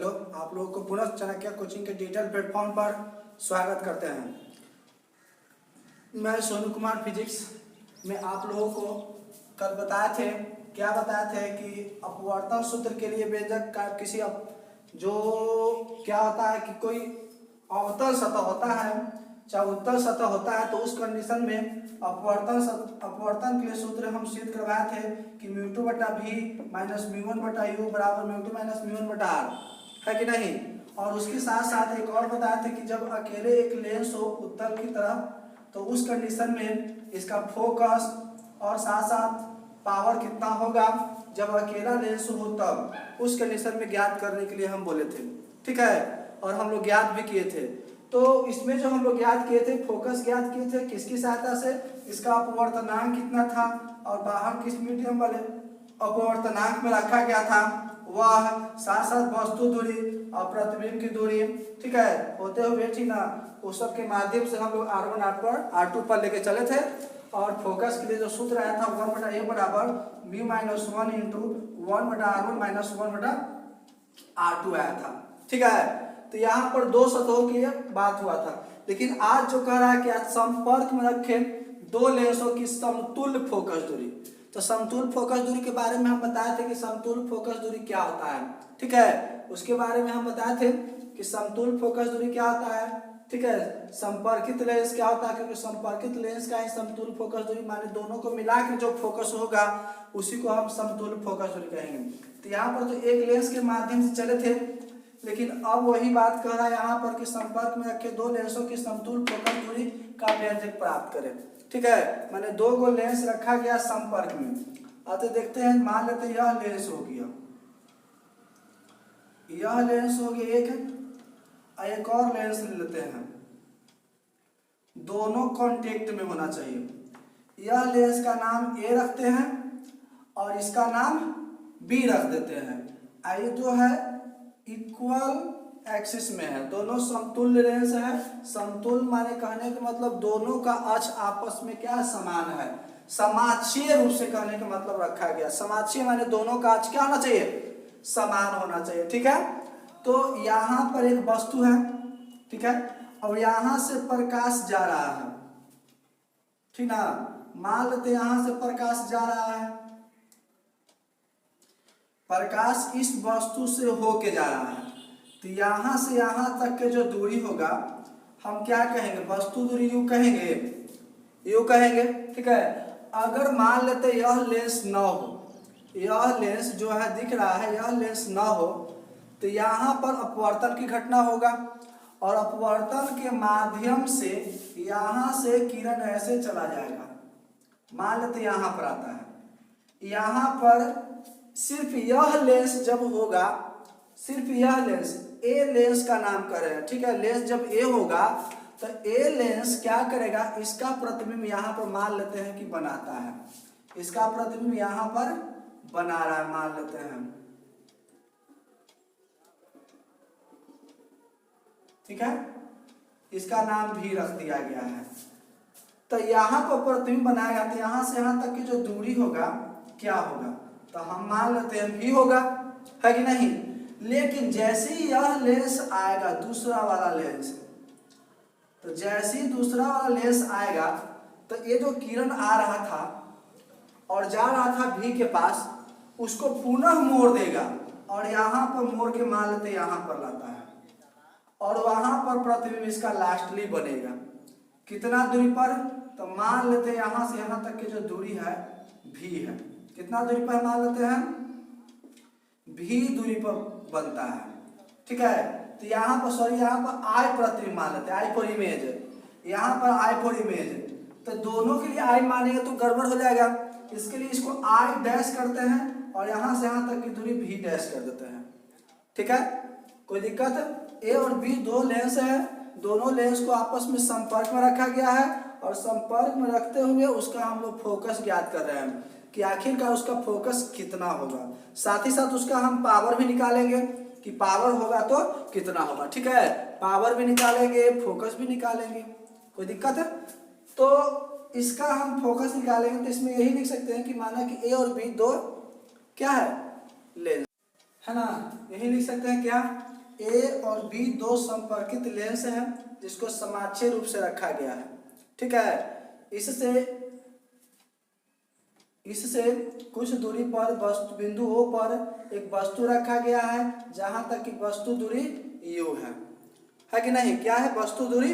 Hello, आप लोगों को पुनः चाणक्य कोचिंग के डिजिटल प्लेटफॉर्म पर स्वागत करते हैं। मैं सोनू कुमार फिजिक्स में आप लोगों को कल बताए थे कि अपवर्तन सूत्र के लिए व्यंजक का किसी जो क्या होता है कि कोई अवतल सतह होता है चाहे उत्तल सतह होता है, तो उस कंडीशन में अपवर्तन के लिए सूत्र हम सिद्ध करवाए थे कि μ2 बटा v माइनस μ1 बटा u बराबर μ2 माइनस μ1 बटा r, है कि नहीं। और उसके साथ साथ एक और बताया थे कि जब अकेले एक लेंस हो उत्तल की तरफ, तो उस कंडीशन में इसका फोकस और साथ साथ पावर कितना होगा जब अकेला लेंस हो, तब उस कंडीशन में ज्ञात करने के लिए हम बोले थे, ठीक है। और हम लोग ज्ञात भी किए थे। तो इसमें जो हम लोग ज्ञात किए थे, फोकस ज्ञात किए थे किसकी सहायता से, इसका अपवर्तनांक कितना था और बाहर किस मीडियम वाले अपवर्तनांक में रखा गया था वह, साथ साथ वस्तु दूरी और प्रतिबिंब की दूरी, ठीक है, होते हुए ठीक ना, उस सब के माध्यम से हम लोग R1 R2 पर लेके चले थे। और फोकस के लिए जो सूत्र आया था 1 बटा a बराबर μ माइनस 1 इंटू 1 बटा R1 माइनस 1 बटा R2 आया था, ठीक है। तो यहाँ पर दो सतहों की बात हुआ था, लेकिन आज जो कह रहा है कि आज संपर्क में रखे दो लेंसों की समतुल्य फोकस दूरी। तो समतुल्य फोकस दूरी के बारे में हम बताए थे कि समतुल्य फोकस दूरी क्या होता है, ठीक है। उसके बारे में हम बताए थे कि समतुल्य फोकस दूरी क्या होता है, ठीक है। संपर्कित लेंस क्या होता है, क्योंकि संपर्कित लेंस का ही समतुल्य फोकस दूरी, माने दोनों को मिला के जो फोकस होगा उसी को हम समतुल्य फोकस दूरी कहेंगे। तो यहाँ पर तो एक लेंस के माध्यम से चले थे, लेकिन अब वही बात कर रहा है यहाँ पर कि संपर्क में रखे दो लेंसों की समतुल्य फोकस दूरी का व्यंजक प्राप्त करें, ठीक है। माने दो गो लेंस रखा गया संपर्क में। अब तो देखते हैं, मान लेते हैं यह लेंस हो गया, यह लेंस हो गया एक और लेंस ले लेते हैं, दोनों कांटेक्ट में होना चाहिए। यह लेंस का नाम A रखते हैं और इसका नाम B रख देते हैं। ये जो है इक्वल एक्सिस में है, दोनों समतुल्य लेंस है। समतुल्य माने कहने का मतलब दोनों का अक्ष आपस में क्या समान है, समाक्षीय रूप से कहने का मतलब रखा गया। समाक्षीय माने दोनों का अक्ष क्या होना चाहिए, समान होना चाहिए, ठीक है। तो यहाँ पर एक वस्तु है, ठीक है, और यहाँ से प्रकाश जा रहा है, ठीक ना। मान लेते यहाँ से प्रकाश जा रहा है, प्रकाश इस वस्तु से होके जा रहा है। तो यहाँ से यहाँ तक के जो दूरी होगा हम क्या कहेंगे, वस्तु दूरी यू कहेंगे, ठीक है। अगर मान लेते यह लेंस न हो, यह लेंस जो है दिख रहा है, यह लेंस न हो, तो यहाँ पर अपवर्तन की घटना होगा और अपवर्तन के माध्यम से यहाँ से किरण ऐसे चला जाएगा। मान लेते यहाँ पर आता है, यहाँ पर सिर्फ यह लेंस जब होगा, सिर्फ यह लेंस ए लेंस का नाम कर रहे हैं, ठीक है। लेंस जब ए होगा तो ए लेंस क्या करेगा, इसका प्रतिबिंब यहाँ पर मान लेते हैं कि बनाता है, इसका प्रतिबिंब यहाँ पर बना रहा है, मान लेते हैं, ठीक है। इसका नाम भी रख दिया गया है। तो यहाँ पर प्रतिबिंब बनाएगा, तो यहाँ से यहाँ तक की जो दूरी होगा क्या होगा, तो हम मान लेते हैं भी होगा, है कि नहीं। लेकिन जैसे ही यह लेंस आएगा, दूसरा वाला लेंस, तो जैसे ही दूसरा वाला लेंस आएगा तो ये जो किरण आ रहा था और जा रहा था भी के पास, उसको पुनः मोड़ देगा और यहाँ पर मोड़ के मान लेते यहाँ पर लाता है और वहां पर प्रतिबिंब इसका लास्टली बनेगा। कितना दूरी पर, तो मान लेते हैं यहाँ से यहाँ तक की जो दूरी है भी है, कितना दूरी पर मान लेते हैं, भी दूरी पर बनता है, ठीक है। तो यहाँ पर सॉरी, यहाँ पर आई प्रतिबिंब मान लेते हैं, आई फॉर इमेज, यहाँ पर आई फॉर इमेज। तो दोनों के लिए आई मानेंगे तो गड़बड़ हो जाएगा, इसके लिए इसको आई डैश करते हैं और यहाँ से यहाँ तक की दूरी भी डैश कर देते हैं, ठीक है। कोई दिक्कत, ए और बी दो लेंस है, दोनों लेंस को आपस में संपर्क में रखा गया है और संपर्क में रखते हुए उसका हम लोग फोकस ज्ञात कर रहे हैं कि आखिरकार उसका फोकस कितना होगा। साथ ही साथ उसका हम पावर भी निकालेंगे कि पावर होगा तो कितना होगा, ठीक है। पावर भी निकालेंगे, फोकस भी निकालेंगे, कोई दिक्कत है। तो इसका हम फोकस निकालेंगे तो इसमें यही लिख सकते हैं कि माना कि ए और बी दो क्या है, लेंस है ना, यही लिख सकते हैं क्या, ए और बी दो संपर्कित लेंस हैं जिसको समाक्षीय रूप से रखा गया है। ठीक है, इससे कुछ दूरी पर वस्तु बिंदु O पर एक वस्तु रखा गया है जहां तक कि वस्तु दूरी U है कि नहीं? क्या है? वस्तु दूरी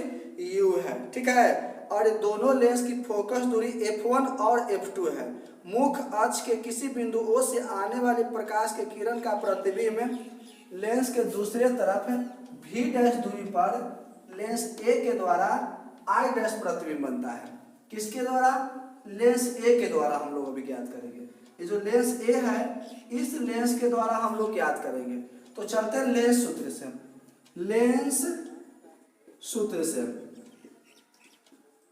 U है। ठीक है, और दोनों लेंस की फोकस दूरी f1 और f2 है। मुख्य अक्ष के किसी बिंदु O से आने वाले प्रकाश के किरण का प्रतिबिंब लेंस के दूसरे तरफ v' दूरी पर लेंस A के द्वारा I' प्रतिबिंब बनता है। किसके द्वारा? लेंस A के द्वारा हम लोग अभी ज्ञात करेंगे। ये जो लेंस A है इस लेंस के द्वारा हम लोग ज्ञात करेंगे। तो चलते हैं लेंस सूत्र से। लेंस सूत्र से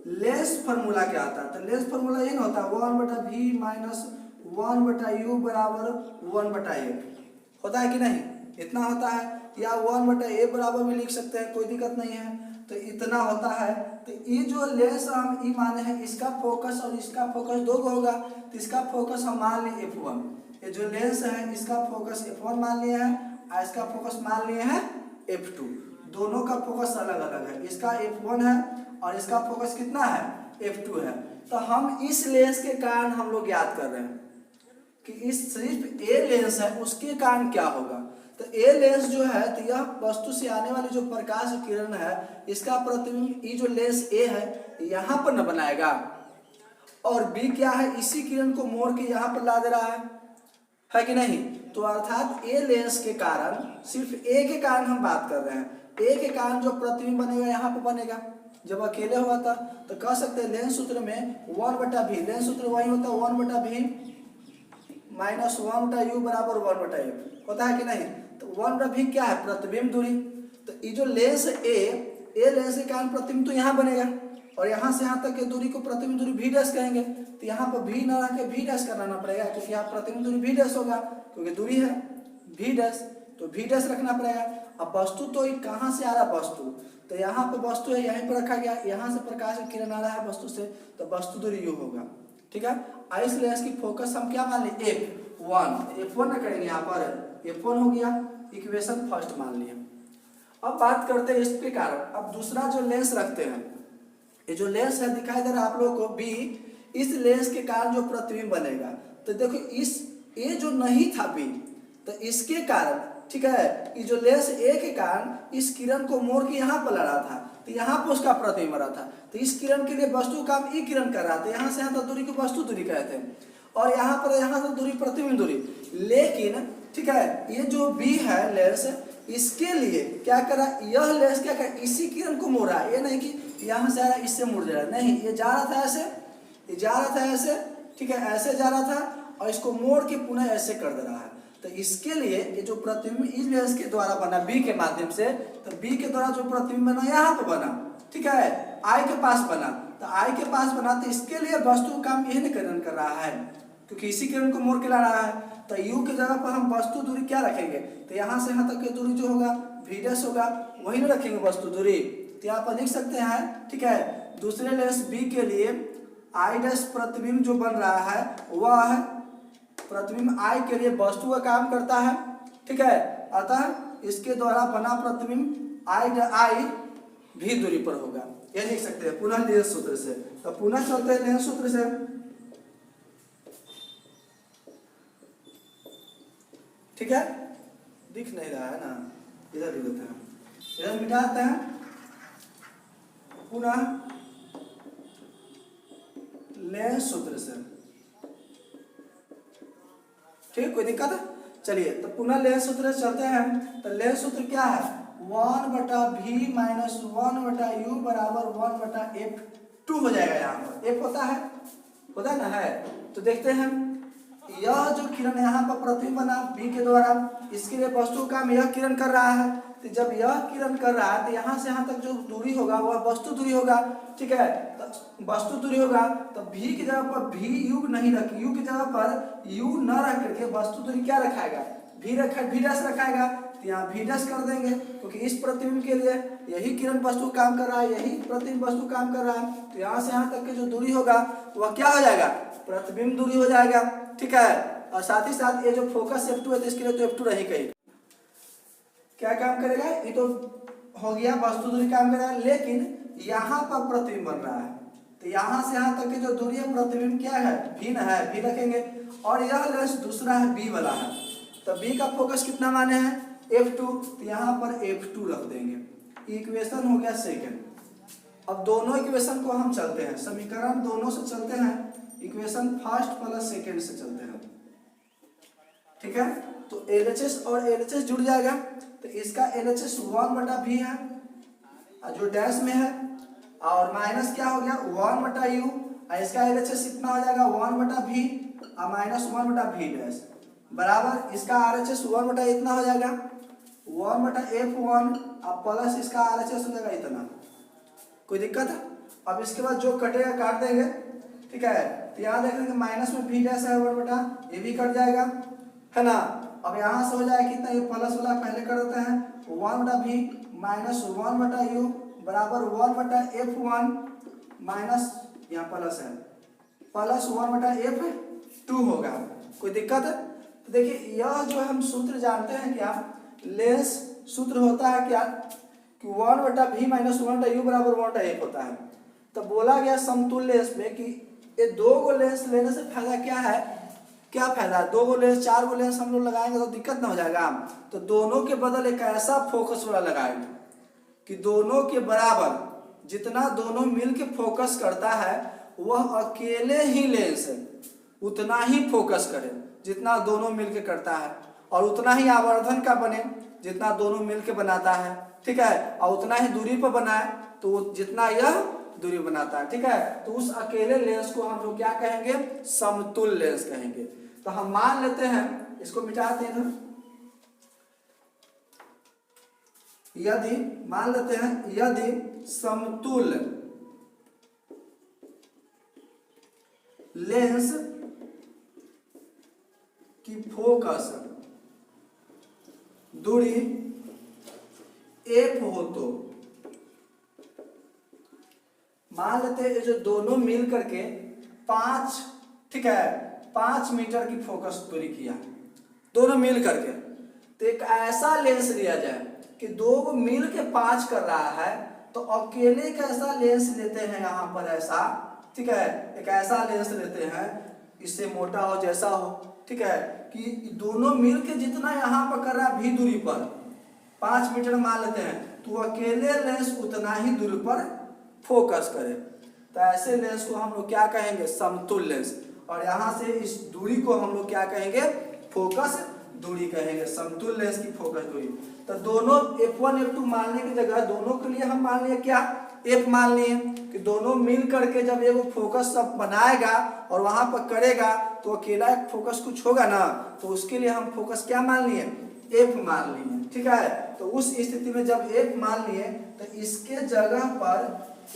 लेंस फार्मूला क्या आता है? तो लेंस फार्मूला ये ना होता है 1/v माइनस 1/u बराबर 1/f होता है कि नहीं? इतना होता है, या 1/a बराबर भी लिख सकते हैं, कोई दिक्कत नहीं है। तो इतना होता है। तो ये जो लेंस हम ई माने हैं इसका फोकस और इसका फोकस दो होगा, तो इसका फोकस हम मान लिए f1। ये जो लेंस है इसका फोकस f1 मान लिए हैं और इसका फोकस मान लिए हैं f2। दोनों का फोकस अलग अलग है, इसका f1 है और इसका फोकस कितना है? f2 है। तो हम इस लेंस के कारण हम लोग याद कर रहे हैं कि इस सिर्फ ए लेंस है उसके कारण क्या होगा। तो ए लेंस जो है तो यह वस्तु से आने वाली जो प्रकाश किरण है इसका प्रतिबिंब ये जो लेंस ए है यहाँ पर न बनाएगा, और बी क्या है? इसी किरण को मोड़ के यहाँ पर ला दे रहा है कि नहीं? तो अर्थात ए लेंस के कारण, सिर्फ ए के कारण हम बात कर रहे हैं, ए के कारण जो प्रतिबिंब बनेगा यहाँ पर बनेगा। जब अकेले हुआ था तो कह सकते हैं लेंस सूत्र में 1/v, लेंस सूत्र वही होता है 1/v माइनस 1/u बराबर 1/f होता है कि नहीं? तो 1/v क्या है? प्रतिबिंब दूरी। तो ये जो लेंस ए लेंस के कारण प्रतिबिंब तो यहाँ बनेगा, और यहाँ से यहाँ तक के दूरी को प्रतिबिंब दूरी v' कहेंगे। तो यहाँ पर v न रख के v' करना पड़ेगा, क्योंकि यहाँ प्रतिबिंब दूरी v' होगा, क्योंकि दूरी है v', तो v' रखना पड़ेगा। अब वस्तु तो कहाँ से आ रहा है? वस्तु तो यहाँ पर वस्तु है, यहीं पर रखा गया, यहाँ से प्रकाश की किरण आ रहा है वस्तु से, तो वस्तु दूरी u होगा। ठीक है, इस लेंस की फोकस हम क्या मान लिए? f1 न करेंगे, यहाँ पर f1 हो गया, इक्वेशन फर्स्ट मान लिया। अब बात करते हैं इसके कारण। अब दूसरा जो लेंस रखते हैं, ये जो लेंस है दिखाई दे रहा है आप लोगों को B, इस लेंस के कारण जो प्रतिबिंब बनेगा, तो देखो इस ए जो नहीं था B, तो इसके कारण, ठीक है, ये जो लेंस ए के कारण इस किरण को मोड़ के यहाँ पर ला रहा था, तो यहाँ पर उसका प्रतिबिंब रहा था। तो इस किरण के लिए वस्तु का काम ई किरण कर रहा था, यहाँ से यहाँ तक दूरी को वस्तु दूरी कहते हैं, और यहाँ पर यहाँ से दूरी प्रतिबिंब दूरी। लेकिन ठीक है, ये जो B है लेंस, इसके लिए क्या करा? यह लेंस क्या कर? इसी किरण को मोड़ रहा है, ये नहीं कि यहाँ से आ रहा इससे मुड़ जा रहा है, नहीं, ये जा रहा था ऐसे, ये जा रहा था ऐसे, ठीक है, ऐसे जा रहा था, और इसको मोड़ के पुनः ऐसे कर दे रहा है। तो इसके लिए ये जो प्रतिबिंब इस लेंस के द्वारा बना B के माध्यम से, तो B के द्वारा जो प्रतिबिंब बना यहाँ पर बना, ठीक है, I के पास बना, तो I के पास बना, तो इसके लिए वस्तु काम यही किरण कर रहा है, क्योंकि इसी किरण को मोड़ के ला रहा है। तो U की जगह पर हम वस्तु दूरी क्या रखेंगे? तो यहाँ से यहाँ तक की दूरी जो होगा v' होगा, वही में रखेंगे वस्तु दूरी। तो यहाँ पर लिख सकते हैं, ठीक है, दूसरे लेंस B के लिए I' प्रतिबिंब जो बन रहा है वह है प्रतिबिंब I के लिए वस्तु का काम करता है, ठीक है, अतः इसके द्वारा बना प्रतिबिंब I भी दूरी पर होगा। ये लिख सकते हैं पुनः लेंस सूत्र से। तो पुनः चलते हैं लेंस सूत्र से। ठीक है, दिख नहीं रहा है ना, इधर लिख देते हैं, इधर मिटा देते हैं। पुनः लेंस सूत्र से, ठीक, कोई दिक्कत है? चलिए, तो पुनः लेंस सूत्र से चलते हैं। तो लेंस सूत्र क्या है? 1/v माइनस 1/u बराबर 1/f2 हो जाएगा। यहाँ पर f होता है ना, है। तो देखते हैं, यह जो किरण यहाँ पर प्रतिबिंब बना B के द्वारा, इसके लिए वस्तु काम यह किरण कर रहा है। तो जब यह किरण कर रहा है तो यहाँ से यहाँ तक जो दूरी होगा वह वस्तु दूरी होगा, ठीक है, तो वस्तु दूरी होगा। तो V की जगह पर v नहीं रख, U की जगह पर U न रख करके वस्तु दूरी क्या रखाएगा? v' रखाएगा। तो यहाँ v' कर देंगे, क्योंकि इस प्रतिबिंब के लिए यही किरण वस्तु काम कर रहा है, यही प्रतिबिंब वस्तु काम कर रहा है। तो यहाँ से यहाँ तक की जो दूरी होगा वह क्या हो जाएगा? प्रतिबिंब दूरी हो जाएगा, ठीक है। और साथ ही साथ ये जो फोकस f2 है तो इसके लिए तो f2 रहेगा ही। क्या काम करेगा, ये तो हो गया वस्तु दूरी काम करेगा, लेकिन यहाँ पर प्रतिबिंब बन रहा है, तो यहाँ से यहाँ तक की जो दूरी है प्रतिबिंब क्या है, भिन्न है, भी रखेंगे। और यह लेंस दूसरा है बी वाला है, तो बी का फोकस कितना माने हैं F2, तो यहाँ पर F2 रख देंगे। इक्वेशन हो गया सेकेंड। अब दोनों इक्वेशन को हम चलते हैं, समीकरण दोनों से चलते हैं, इक्वेशन फर्स्ट प्लस सेकेंड से चलते हैं, ठीक है। तो LHS और LHS जुड़ जाएगा, तो इसका LHS 1/v है जो डैश में है, और माइनस क्या हो गया 1/u, और इसका LHS इतना हो जाएगा 1/v और माइनस 1/v डैश बराबर इसका RHS 1 इतना हो जाएगा 1/f1 और प्लस इसका RHS हो जाएगा इतना। कोई दिक्कत है? अब इसके बाद जो कटेगा काट देंगे, ठीक है। तो यहाँ देख लेंगे माइनस में v डैश है 1 ये भी कट जाएगा, है ना। अब यहाँ से हो जाएगा कितना, ये प्लस वाला पहले कर देते हैं 1/v माइनस 1/u बराबर 1/f1 माइनस यहाँ प्लस है प्लस 1/f2 होगा। कोई दिक्कत है? तो देखिए यह जो हम सूत्र जानते हैं क्या, लेंस सूत्र होता है क्या कि 1/v माइनस 1/u बराबर 1/f होता है। तो बोला गया समतुल्य लेंस में कि ये दो गो लेंस लेने से फायदा क्या है, क्या फायदा है, दो गो लेंस चार गो लेंस हम लोग लगाएंगे तो दिक्कत ना हो जाएगा। तो दोनों के बदल एक ऐसा फोकस वाला लगाएंगे कि दोनों के बराबर जितना दोनों मिल के फोकस करता है वह अकेले ही लेंस उतना ही फोकस करे जितना दोनों मिलके करता है, और उतना ही आवर्धन का बने जितना दोनों मिलके बनाता है, ठीक है। और उतना ही दूरी पर बनाए तो जितना यह दूरी बनाता है, ठीक है। तो उस अकेले लेंस को हम लोग क्या कहेंगे, समतुल्य लेंस कहेंगे। तो हम मान लेते हैं, इसको मिटाते हैं, यदि मान लेते हैं यदि समतुल्य लेंस की फोकस दूरी f हो तो मान लेते हैं ये जो दोनों मिल करके 5, ठीक है, 5 मीटर की फोकस दूरी किया दोनों मिल करके, तो एक ऐसा लेंस लिया जाए कि दो मिल के 5 कर रहा है, तो अकेले एक ऐसा लेंस लेते हैं यहाँ पर ऐसा, ठीक है, एक ऐसा लेंस लेते हैं इससे मोटा हो जैसा हो, ठीक है, कि दोनों मिल के जितना यहाँ पर कर रहा है भी दूरी पर 5 मीटर मान लेते हैं, तो अकेले लेंस उतना ही दूरी पर फोकस करे। तो ऐसे लेंस को हम लोग क्या कहेंगे, समतुल्य लेंस। और यहाँ से इस दूरी को हम लोग क्या कहेंगे, फोकस दूरी कहेंगे, समतुल्य लेंस की फोकस दूरी। तो दोनों f1 f2 मानने की जगह दोनों के लिए हम मान लिए क्या, f मान लिए कि दोनों मिल करके जब ये वो फोकस सब बनाएगा और वहां पर करेगा तो अकेला एक फोकस कुछ होगा ना, तो उसके लिए हम फोकस क्या मान लिए, f मान लिए, ठीक है। तो उस स्थिति में जब f मान लिए तो इसके जगह पर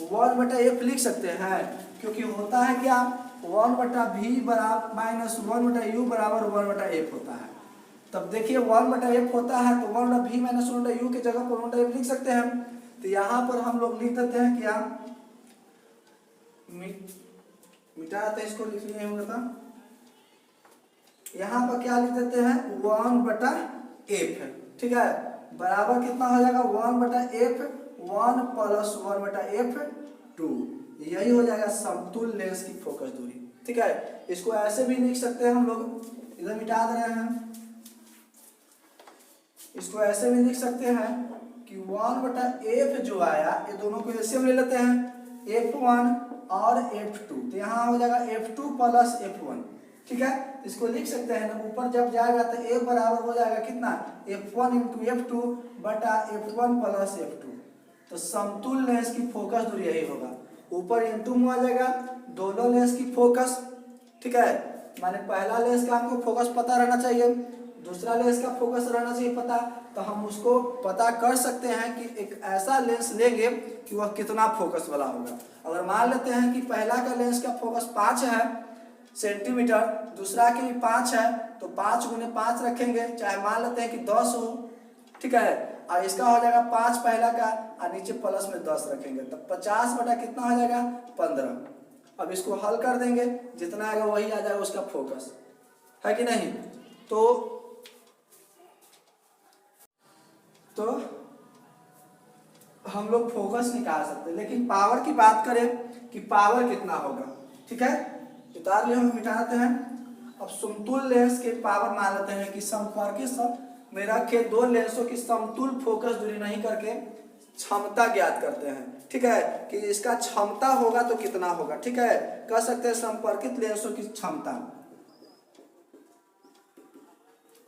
1/f लिख सकते हैं, क्योंकि होता है क्या 1/v बराबर माइनस 1/u बराबर 1/f होता है। तब देखिए 1/f होता है तो 1/v माइनस 1/u की जगह पर 1/f लिख सकते हैं। तो यहाँ पर हम लोग लिख देते हैं क्या, मिटाते इसको लिख लिए होगा था, यहाँ पर क्या लिख देते हैं 1/f, ठीक है, बराबर कितना हो जाएगा 1/f 1 प्लस 1/f2, यही हो जाएगा समतुल्य लेंस की फोकस दूरी, ठीक है। इसको ऐसे भी लिख सकते हैं हम लोग, इधर मिटा दे रहे हैं, इसको ऐसे भी लिख सकते हैं कि 1/f जो आया ये दोनों को ऐसे ले लेते हैं f1 और f2, तो यहाँ हो जाएगा f2 प्लस f1, ठीक है। इसको लिख सकते हैं ना, ऊपर जब जाएगा तो f बराबर हो जाएगा कितना f1 इंटू f2 बटा f1 प्लस f2। तो समतुल्य लेंस की फोकस दूरी यही होगा, ऊपर इंटू में आ जाएगा दोनों लेंस की फोकस, ठीक है, माने पहला लेंस का हमको फोकस पता रहना चाहिए, दूसरा लेंस का फोकस रहना चाहिए पता, तो हम उसको पता कर सकते हैं कि एक ऐसा लेंस लेंगे कि वह कितना फोकस वाला होगा। अगर मान लेते हैं कि पहला का लेंस का फोकस 5 है सेंटीमीटर, दूसरा के भी 5 है, तो 5 गुने 5 रखेंगे, चाहे मान लेते हैं कि 10 हो, ठीक है, और इसका हो जाएगा 5 पहला का और नीचे प्लस में 10 रखेंगे, तो 50 बटा कितना हो जाएगा 15। अब इसको हल कर देंगे, जितना आएगा वही आ जाएगा उसका फोकस, है कि नहीं। तो तो हम लोग फोकस निकाल सकते हैं। लेकिन पावर की बात करें कि पावर कितना होगा, ठीक है, उतार लिए हम मिटाते हैं। अब समतुल लेंस के पावर मान लेते हैं कि संपर्कित में रखे दो लेंसों की समतुल फोकस दूरी नहीं करके क्षमता ज्ञात करते हैं, ठीक है, कि इसका क्षमता होगा तो कितना होगा, ठीक है। कह सकते हैं संपर्कित लेंसों की क्षमता,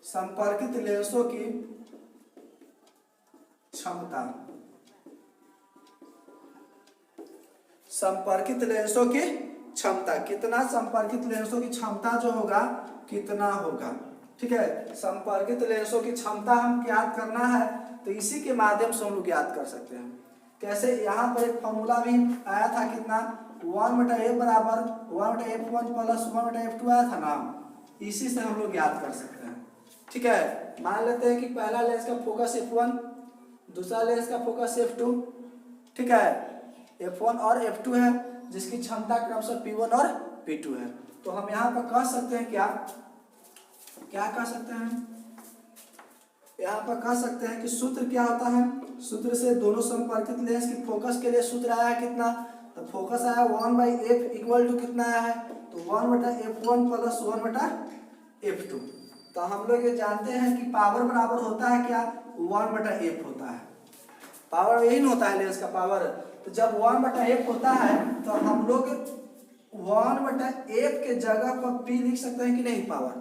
संपर्कित लेंसों की क्षमता, संपर्कित लेंसों की क्षमता कितना, संपर्कित लेंसों की क्षमता जो होगा कितना होगा, ठीक है। संपर्कित लेंसों की क्षमता हम ज्ञात करना है तो इसी के माध्यम से हम लोग ज्ञात कर सकते हैं। कैसे, यहाँ पर एक फॉर्मूला भी आया था कितना, 1/f बराबर 1/f1 प्लस 1/f2 आया था ना, इसी से हम लोग ज्ञात कर सकते हैं, ठीक है। मान लेते हैं कि पहला लेंस का फोकस f1, दूसरा लेंस का फोकस f2, ठीक है, f1 और f2 है, जिसकी क्षमता क्रमशः p1 और p2 है। तो हम यहाँ पर कह सकते हैं क्या कह सकते हैं, यहाँ पर कह सकते हैं कि सूत्र क्या होता है, सूत्र से दोनों संपर्कित लेंस की फोकस के लिए सूत्र आया है कितना, तो फोकस आया 1/f इक्वल टू कितना आया है, तो 1/f1 प्लस 1/f2। तो हम लोग ये जानते हैं कि पावर बराबर होता है क्या, 1/f होता है, पावर यही होता है लेंस का पावर। तो जब 1/f होता है तो हम लोग 1/f के जगह पर p लिख सकते हैं कि नहीं, पावर,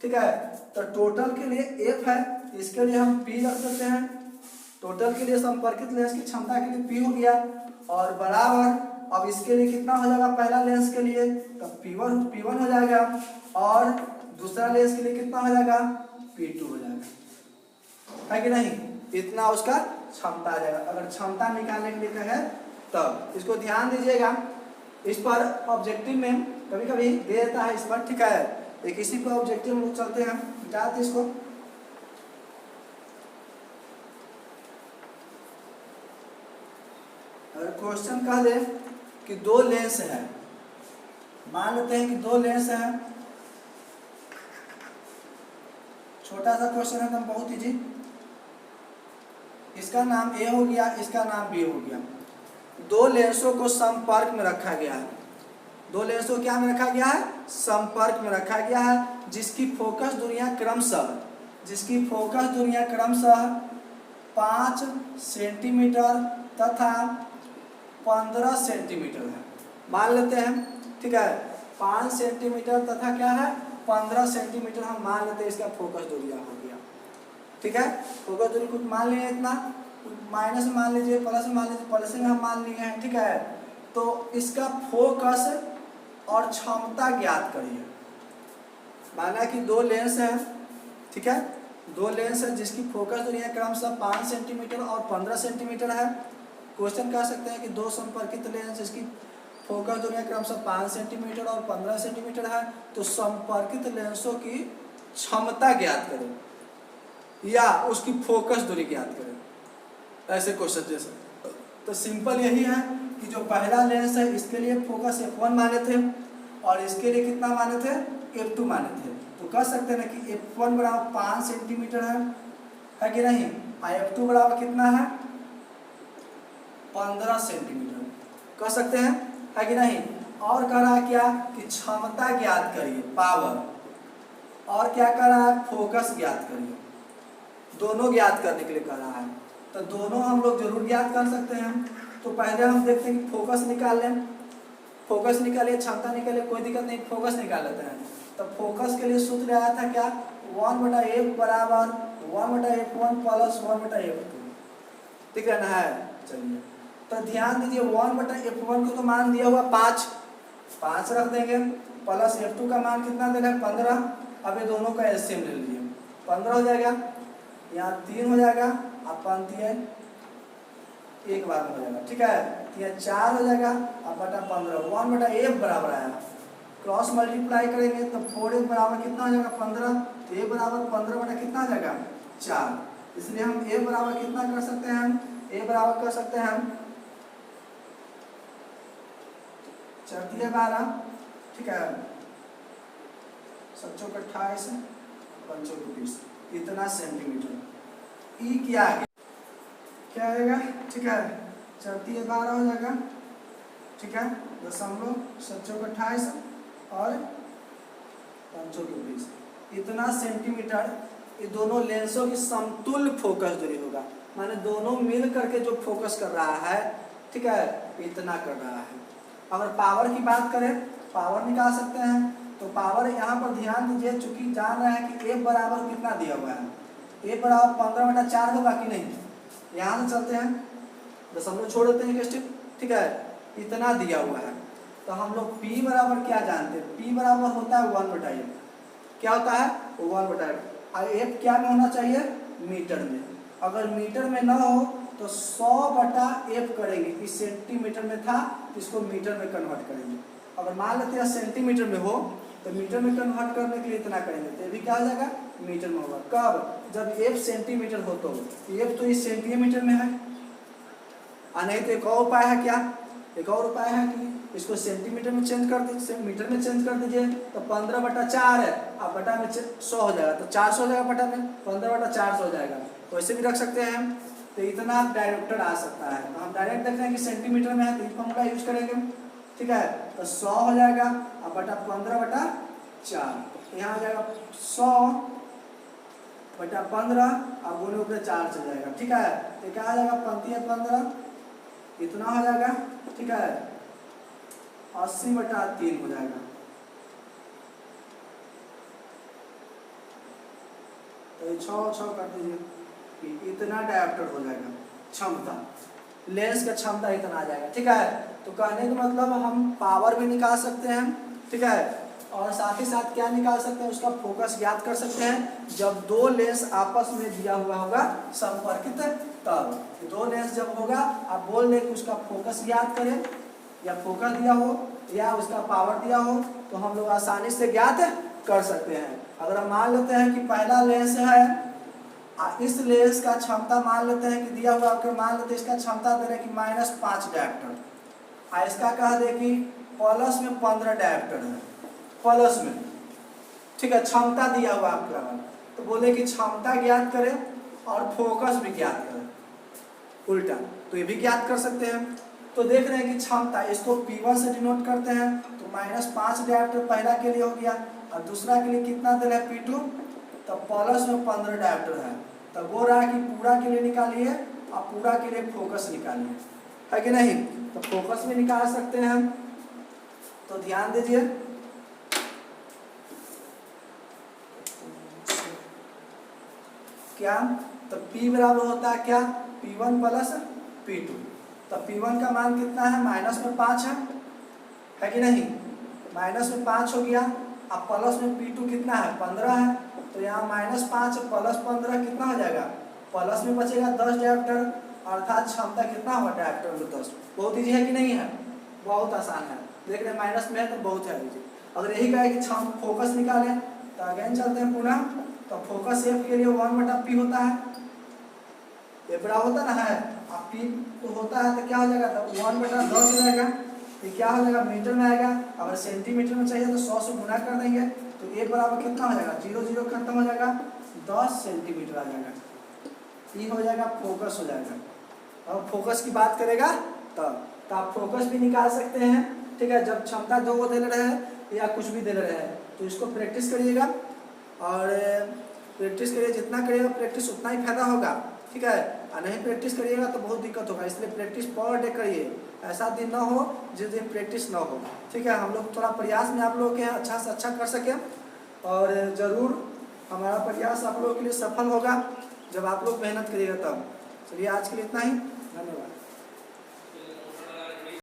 ठीक है। तो टोटल के लिए f है, इसके लिए हम p रख सकते हैं, टोटल के लिए संपर्कित लेंस की क्षमता के लिए p हो गया, और बराबर अब इसके लिए कितना हो जाएगा, पहला लेंस के लिए तो p1 हो जाएगा, और दूसरा लेंस के लिए कितना हो जाएगा, p2 हो जाएगा, है कि नहीं, इतना उसका क्षमता आ जाएगा। अगर क्षमता निकालने के लिए है तब इसको ध्यान दीजिएगा, इस पर ऑब्जेक्टिव में कभी कभी दे देता है इस पर, ठीक है। एक इसी पर ऑब्जेक्टिव में चलते हैं, मिटाते इसको। अगर क्वेश्चन कह दे कि दो लेंस है, मान लेते हैं कि दो लेंस है, छोटा सा क्वेश्चन है एकदम, बहुत इजी, इसका नाम A हो गया, इसका नाम B हो गया। दो लेंसों को संपर्क में रखा गया है, दो लेंसों क्या में रखा गया है, संपर्क में रखा गया है, जिसकी फोकस दूरियां क्रमशः 5 सेंटीमीटर तथा 15 सेंटीमीटर है, मान लेते हैं, ठीक है। 5 सेंटीमीटर तथा क्या है, 15 सेंटीमीटर हम मान लेते हैं इसका फोकस दूरियां हो गया, ठीक है। फोकस दूरी कुछ मान लिए इतना, माइनस में मान लीजिए, प्लस में मान लीजिए, प्लस में हम मान लिए हैं, ठीक है। तो इसका फोकस और क्षमता ज्ञात करिए। माना कि दो लेंस है, ठीक है, दो लेंस है जिसकी फोकस दूरियां क्रमशः 5 सेंटीमीटर और 15 सेंटीमीटर है। क्वेश्चन कह सकते हैं कि दो संपर्कित लेंस जिसकी फोकस दूरियां क्रमशः 5 सेंटीमीटर और 15 सेंटीमीटर है, तो संपर्कित लेंसों की क्षमता ज्ञात करें या उसकी फोकस दूरी ज्ञात करें, ऐसे क्वेश्चन जैसे। तो सिंपल यही है कि जो पहला लेंस है इसके लिए फोकस f1 माने थे और इसके लिए कितना माने थे, f2 माने थे। तो कह सकते हैं ना कि f1 बराबर 5 सेंटीमीटर है कि नहीं, और f2 बराबर कितना है, 15 सेंटीमीटर कह सकते हैं, है कि नहीं। और कह रहा है क्या कि क्षमता ज्ञात करिए, पावर, और क्या कह रहा है, फोकस ज्ञात करिए, दोनों ज्ञात करने के लिए कह रहा है। तो दोनों हम लोग जरूर ज्ञात कर सकते हैं। तो पहले हम देखते हैं कि फोकस निकाल लें, फोकस निकालिए, क्षमता निकालिए, कोई दिक्कत नहीं, फोकस निकाल लेते हैं। तो फोकस के लिए सूत्र आया था क्या, 1/f बराबर 1/f1 प्लस 1/f2, ठीक है ना, है। चलिए तो ध्यान दीजिए, 1/f1 को तो मान दिया हुआ 5 रख देंगे, प्लस f2 का मान कितना दे रहा है, 15। अब ये दोनों का एलसीएम ले लीजिए, 15 हो जाएगा, यहाँ 3 हो जाएगा, आप पानती है एक बार में हो जाएगा, ठीक है। यहाँ 4 हो जाएगा, अब बटा 15, 1/f बराबर आया, क्रॉस मल्टीप्लाई करेंगे तो 4f बराबर कितना हो जाएगा, 15। तो a बराबर 15 बटा कितना हो जाएगा, 4। इसलिए हम a बराबर कितना कर सकते हैं, a बराबर कर सकते हैं 4×12, ठीक है, 7×4 28, 5×20, इतना सेंटीमीटर। ई क्या है, क्या आएगा, ठीक है, 4×3 = 12 हो जाएगा, ठीक है, 0.7 और 520 इतना सेंटीमीटर ये दोनों लेंसों की समतुल्य फोकस दूरी होगा, माने दोनों मिल करके जो फोकस कर रहा है, ठीक है, इतना कर रहा है। अगर पावर की बात करें, पावर निकाल सकते हैं, तो पावर यहाँ पर ध्यान दीजिए, चूंकि जान रहे हैं कि F बराबर कितना दिया हुआ है, F बराबर 15/4 होगा कि नहीं, यहाँ से चलते हैं, दशमलव छोड़ देते हैं एक स्टेप, ठीक है, इतना दिया हुआ है। तो हम लोग P बराबर क्या जानते हैं, P बराबर होता है 1/F, क्या होता है 1/F, और F क्या में होना चाहिए, मीटर में। अगर मीटर में ना हो तो 100/F करेंगे, इस सेंटीमीटर में था इसको मीटर में कन्वर्ट करेंगे। अगर मान लेते हैं सेंटीमीटर में हो तो मीटर में कन्वर्ट करने के लिए इतना करेंगे, तो ये भी क्या हो जाएगा, मीटर में होगा। कब, जब F सेंटीमीटर हो तो F तो इस सेंटीमीटर में है, और नहीं तो एक और उपाय है, क्या, एक और उपाय है कि इसको सेंटीमीटर में चेंज कर दीजिए, मीटर में चेंज कर दीजिए, तो 15/4 है, अब बटा में 100 हो जाएगा, तो 400 हो जाएगा, बटा में 15/400 हो जाएगा, वैसे भी रख सकते हैं हम। तो इतना डायरेक्टर आ सकता है, तो हम डायरेक्ट देख रहे हैं कि सेंटीमीटर में है तो फॉर्मूला यूज करेंगे, ठीक है, तो 100 हो जाएगा, अब बटा 15/4, यहाँ आ जाएगा 100/15, अब गुने ऊपर 4 चल जाएगा, ठीक है, तो क्या आ जाएगा, 15 इतना हो जाएगा, ठीक है, 80/3 हो जाएगा। तो 6 कर दीजिए, इतना डायोप्टर हो जाएगा, क्षमता, लेंस का क्षमता इतना आ जाएगा, ठीक है। तो कहने का मतलब हम पावर भी निकाल सकते हैं, ठीक है, और साथ ही साथ क्या निकाल सकते हैं, उसका फोकस ज्ञात कर सकते हैं, जब दो लेंस आपस में दिया हुआ होगा संपर्कित, तब दो लेंस जब होगा, आप बोल रहे कि उसका फोकस ज्ञात करें, या फोकस दिया हो या उसका पावर दिया हो, तो हम लोग आसानी से ज्ञात कर सकते हैं। अगर हम मान लेते हैं कि पहला लेंस है, इस लेंस का क्षमता मान लेते हैं कि दिया हुआ, आपके मान लेते हैं इसका क्षमता दे रहे कि -5 डायोप्टर, और इसका कह दे कि प्लस में 15 डायोप्टर है, प्लस में, ठीक है, क्षमता दिया हुआ आपका, तो बोले कि क्षमता ज्ञात करें और फोकस भी ज्ञात करें, उल्टा, तो ये भी ज्ञात कर सकते हैं। तो देख रहे हैं कि क्षमता, इसको P1 से डिनोट करते हैं, तो -5 डायोप्टर पहला के लिए हो गया, और दूसरा के लिए कितना दे रहा है P2, तो प्लस में 15 डायोप्टर है, तो बोल रहा है कि पूरा के लिए निकालिए और पूरा के लिए फोकस निकालिए, है कि नहीं, तो फोकस भी निकाल सकते हैं हम। तो ध्यान दीजिए, क्या, तो P बराबर होता है क्या, P1 + P2, तो P1 का मान कितना है, -5 है कि नहीं, -5 हो गया, अब प्लस में P2 कितना है, 15 है, तो यहाँ -5 + 15 कितना हो जाएगा, प्लस में बचेगा 10 डायोप्टर, अर्थात क्षमता कितना होगा डायोप्टर में 10। बहुत ईजी है कि नहीं है, बहुत आसान है, देख रहे हैं माइनस में है तो बहुत है ईजी। अगर यही कहे कि फोकस निकालें, तो अगेन चलते हैं पुनः, तो फोकस F के लिए 1/P होता है, ये बड़ा होता ना है, अब P तो होता है, तो क्या हो जाएगा, तो 1/10 हो जाएगा, तो क्या हो जाएगा, मीटर में आएगा, अगर सेंटीमीटर में चाहिए तो 100 से गुना कर देंगे, तो A बराबर कितना हो जाएगा, 0 खत्म हो जाएगा, 10 सेंटीमीटर आ जाएगा, ये हो जाएगा फोकस हो जाएगा। और फोकस की बात करेगा तब, तो आप फोकस भी निकाल सकते हैं, ठीक है, जब क्षमता 2 दे रहे हैं या कुछ भी दे रहे हैं, तो इसको प्रैक्टिस करिएगा, और प्रैक्टिस करिए, जितना करिएगा प्रैक्टिस उतना ही फायदा होगा, ठीक है, और नहीं प्रैक्टिस करिएगा तो बहुत दिक्कत होगा, इसलिए प्रैक्टिस पर डे करिए, ऐसा दिन ना हो जिस दिन प्रैक्टिस ना हो, ठीक है। हम लोग थोड़ा प्रयास में आप लोगों के अच्छा से अच्छा कर सकें, और ज़रूर हमारा प्रयास आप लोगों के लिए सफल होगा जब आप लोग मेहनत करिएगा तब। चलिए आज के लिए इतना ही।